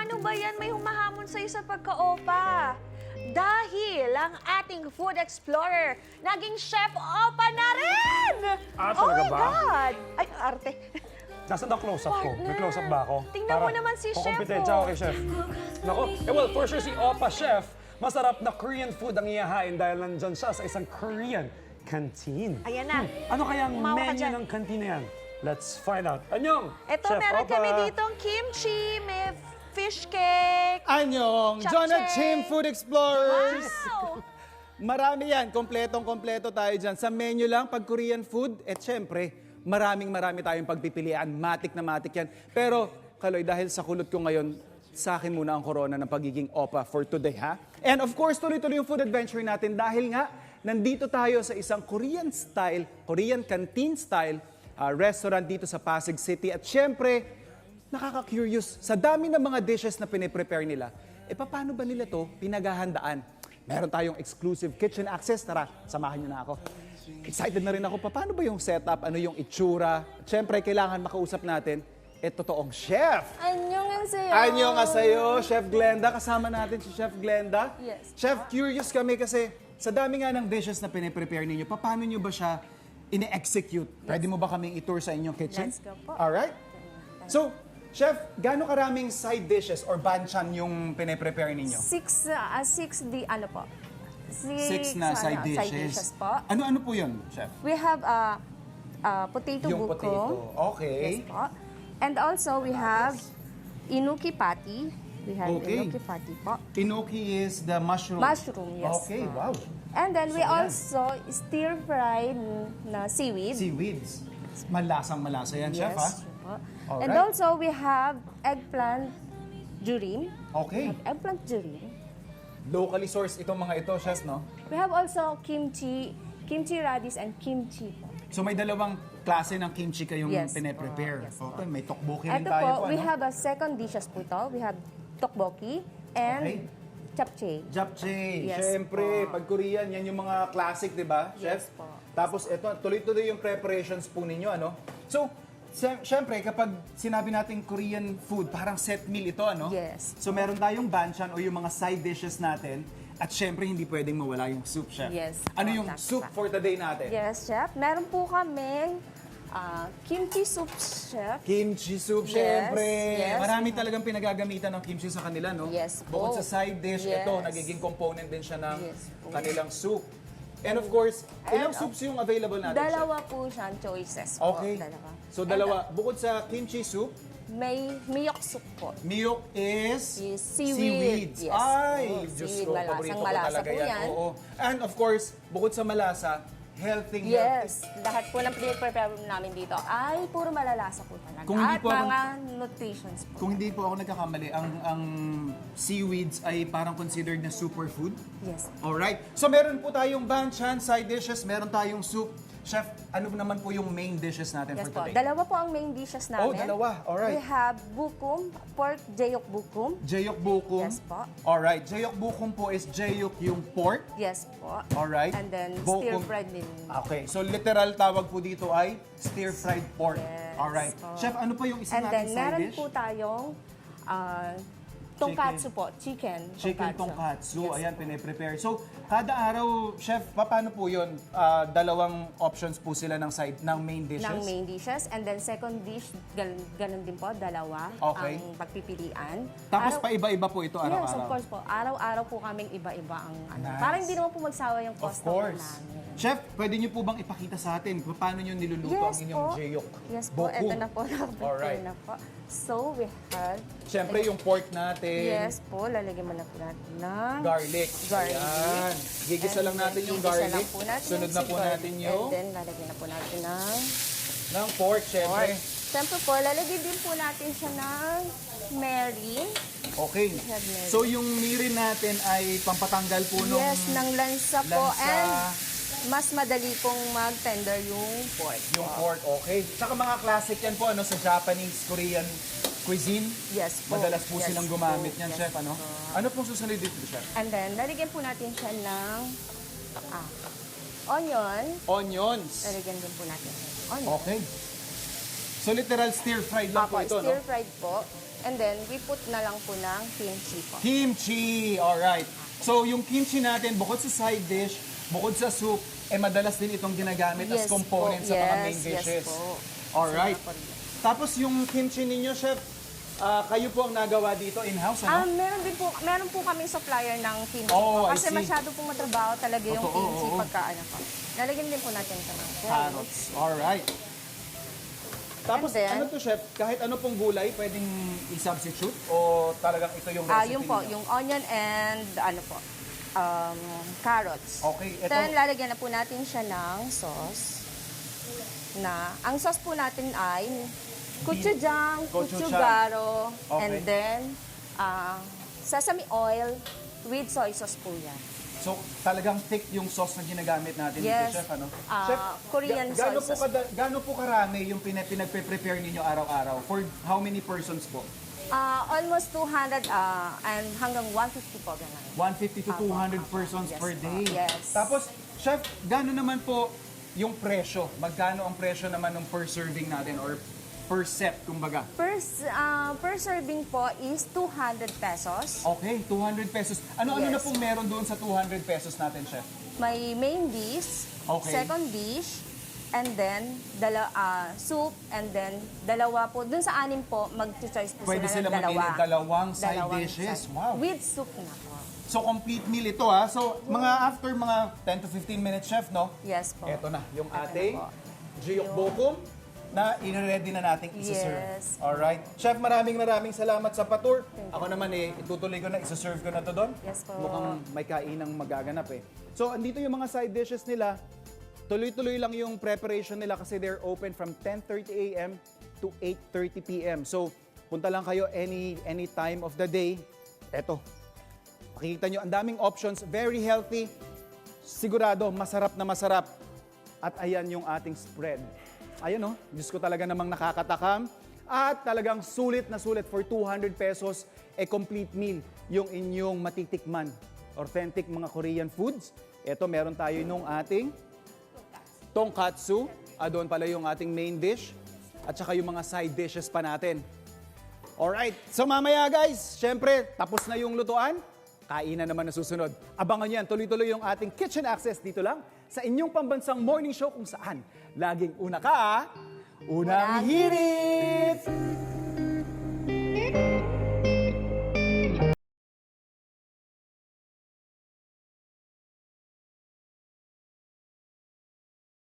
Ano ba yan? May humahamon sa'yo sa pagka-opa. Dahil ang ating food explorer, naging chef opa na rin! Oh Talaga my ba? God! Ay, arte. Nasaan ang close-up ko? May close-up ba ako? Tingnan mo naman si Chef, kukumpetensya ako oh. kay Chef. Nako, well, for sure si Opa Chef, masarap na Korean food ang ihahain dahil nandyan siya sa isang Korean canteen. Ayan na. Ano kaya ang Umawa ka menu dyan. ng canteen na yan? Let's find out. Anyong! Ito, Chef meron Opa. kami ditong kimchi, may fish cake. Anyong, Jonah Chim Food Explorers! Wow! Marami yan, kompletong-kompleto tayo dyan. Sa menu lang, pag Korean food, syempre, marami tayong pagpipilian. Matik na matik yan. Pero, Kaloy, dahil sa kulot ko ngayon, sa akin muna ang corona ng pagiging opa for today, ha? And of course, tuloy-tuloy yung food adventure natin dahil nga, nandito tayo sa isang Korean style, Korean canteen style restaurant dito sa Pasig City. At syempre, nakaka-curious, sa dami ng mga dishes na piniprepare nila, paano ba nila to pinaghahandaan? Meron tayong exclusive kitchen access. Tara, samahan niyo na ako. Excited na rin ako. Paano ba yung setup? Ano yung itsura? Siyempre, kailangan makausap natin totoong chef. Annyeonghaseyo. Annyeonghaseyo, Chef Glenda. Kasama natin si Chef Glenda. Yes. Chef, curious kami kasi sa dami nga ng dishes na piniprepare ninyo, paano nyo ba siya ine-execute? Pwede mo ba kaming i-tour sa inyong kitchen? Let's go po. Alright. So, Chef, gaano karaming side dishes or banchan yung piniprepare ninyo? Six ano po? Six na side Side dishes. dishes po. Ano po yun, Chef? We have potato Yung buko. potato. Okay. Yes po. And also we have inuki patty. We have Okay. inuki patty po. Enoki is the mushroom. Mushroom, yes. Okay, wow. And then we So, yan. also stir-fried na seaweed. Seaweeds. Malasang-malasa yan, Chef, ha? Yes. Po. Alright. And also we have eggplant jurim. Okay. Eggplant jurim. Locally sourced itong mga ito, Chef, no? We have also kimchi radish and kimchi po. So may dalawang klase ng kimchi kayong Yes. pine-prepare. Yes. Okay, may tteokbokki rin Ito tayo po, po, we ano? have a second dishes po ito. We have tteokbokki and Okay. japchae. Japchae. Yes Siyempre, po. pag Korean, yan yung mga classic, di ba, Chef? Yes po. Tapos ito, tuloy-tuloy yung preparations po ninyo, ano? So, siyempre, kapag sinabi natin Korean food, parang set meal ito, ano? Yes. So, meron tayong banchan o yung mga side dishes natin. At siyempre, hindi pwedeng mawala yung soup, Chef. Yes. Ano yung Tama. soup for today natin? Yes, chef. Meron po kaming kimchi soup, chef. Kimchi soup, Yes, syempre. yes. Marami talagang pinagagamitan ng kimchi sa kanila, no? Yes po. Bukod sa side dish, Yes. ito, nagiging component din siya ng Yes po. kanilang soup. And of course, ilang soups yung available natin? Dalawa po siyang choices po. Okay. Dalawa. So dalawa. Bukod sa kimchi soup, May miyok soup po. miyok is Is seaweed. seaweeds. Yes. Ay, Oh, Diyos seaweed. ko, Malasang paborito ko malasa talaga po yan. yan. Oo. And of course, bukod sa malasa, healthy. Yes. Lahat po ng prepare namin dito ay puro malalasa po talaga. Kung hindi At po ako- mga nutritions po. Kung hindi po ako nagkakamali, ang seaweeds ay parang considered na superfood. Yes. Alright. So meron po tayong banchan, side dishes, meron tayong soup. Chef, ano naman po yung main dishes natin Yes for po. today? Dalawa po ang main dishes Oh, namin. dalawa. Alright. We have bukum, pork jeyok bukum. Jeyok bukum. Yes po. Alright. Jeyok bukum po is jeyok yung pork. Yes po. Alright. And then Bukum. stir-fried din. Okay. So literal tawag po dito ay stir-fried pork. Yes Alright. po. Chef, ano pa yung isa And then nating side meron dish? po tayong tonkatsu po, chicken. Chicken tonkatsu. Yes Ayan, po. pine-prepare. So, kada araw, chef, paano po yun? Dalawang options po sila ng side, ng main dishes? Ng main dishes. And then second dish, ganun din po, dalawa Okay. ang pagpipilian. Tapos Araw- paiba-iba po ito Yes, of araw-araw? course po. Araw-araw po kaming iba-iba ang ano. Nice. Para hindi naman po magsawa yung Of customer course. namin. Chef, pwede niyo po bang ipakita sa atin kung paano niyo niluluto ang Yes inyong po. jeyok? Yes po, Boku. eto na po. Nakaprepare Alright. na po. So, we have... Siyempre, yung pork natin. Yes po, lalagyan mo na po natin ng... Garlic. Garlic. Ayan. Gigisa lang natin yung Gigisa garlic. lang po natin Sunod na si po garlic. natin yung And then, lalagyan na po natin ng pork, syempre. pork. Siyempre po, lalagyan din po natin siya ng mirin. Okay. have mirin. So, yung mirin natin ay pampatanggal po nung Yes, ng lansa po. lansa. And mas madali pong mag-tender yung pork. Yung pork, okay. Saka mga classic yan po, ano, sa Japanese, Korean cuisine. Yes po. Madalas po Yes silang po. gumamit niyan, Yes chef, ano? po. Ano pong susunod dito, chef? And then, lalagyan po natin siya ng onion. Onions. Lalagyan din po natin ng onion. Okay. So literal stir-fried lang po ito, no? Stir-fried po. And then, we put na lang po ng kimchi po. Kimchi! Alright. So, yung kimchi natin, bukod sa side dish, bukod sa soup, madalas din itong ginagamit as Yes component po. sa mga Yes, main dishes. yes po. Alright. Sa mga Korean. Tapos yung kimchi ninyo, Chef, kayo po ang nagawa dito in-house, ano? Meron po kaming supplier ng kimchi Oh, po. I Kasi see. masyado pong matrabaho talaga yung Totoo, kimchi oo. pagka ano po. Lalagyan din po natin ito ng Carrots. Alright. Tapos, And then- ano to, Chef? Kahit ano pong gulay, pwedeng i-substitute? O talagang ito yung recipe Yung po, ninyo? yung onion and ano po, carrots. Okay, ito- Then, lalagyan na po natin siya ng sauce. Ang sauce po natin ay gochujang, Gochujang. gochugaro, Okay. and then sesame oil with soy sauce po yan. So, talagang thick yung sauce na ginagamit natin Yes. dito, Chef, ano? Korean gaano soy po gaano po karami yung pinagpe-prepare ninyo araw-araw? For how many persons po? Almost 200 and hanggang 150 po ganun. 150 to 200 persons Yes per po. day. Yes. Tapos, Chef, gaano naman po yung presyo? Magkano ang presyo naman ng per serving natin or per set, kumbaga? Per serving po is 200 pesos. Okay, 200 pesos. Ano-ano Yes. na pong meron doon sa 200 pesos natin, Chef? May main dish, Okay. second dish, and then soup, and then dalawa po. Dun sa anim po, mag-choice po Pwede sila sila ng dalawa. mamili dalawang side Dalawang dishes. side. Wow. With soup na po. So, complete meal ito, ha? So, after mga 10 to 15 minutes, Chef, no? Yes po. Ito na, yung Ito na ating po. jiyokbokum na i-ready na nating isa-serve. Yes. Alright. Chef, maraming salamat sa patur. Ako naman itutuloy ko na, isa-serve ko na to doon. Yes po. Mukhang may kainang magaganap eh. So, andito yung mga side dishes nila. Tuloy-tuloy lang yung preparation nila kasi they're open from 10:30 a.m. to 8:30 p.m. So, punta lang kayo any time of the day. Eto. Makikita nyo, ang daming options, very healthy. Sigurado, masarap na masarap. At ayan yung ating spread. Ayan Diyos ko talaga namang nakakatakam. At talagang sulit na sulit for 200 pesos, complete meal yung inyong matitikman. Authentic mga Korean foods. Ito, meron tayo nung ating tonkatsu. Doon pala yung ating main dish. At saka yung mga side dishes pa natin. Alright, so mamaya guys, syempre, tapos na yung lutuan. Kainan naman na susunod. Abangan yan, tuloy-tuloy yung ating Kitchen Access dito lang sa inyong pambansang morning show kung saan laging una ka, unang hirit!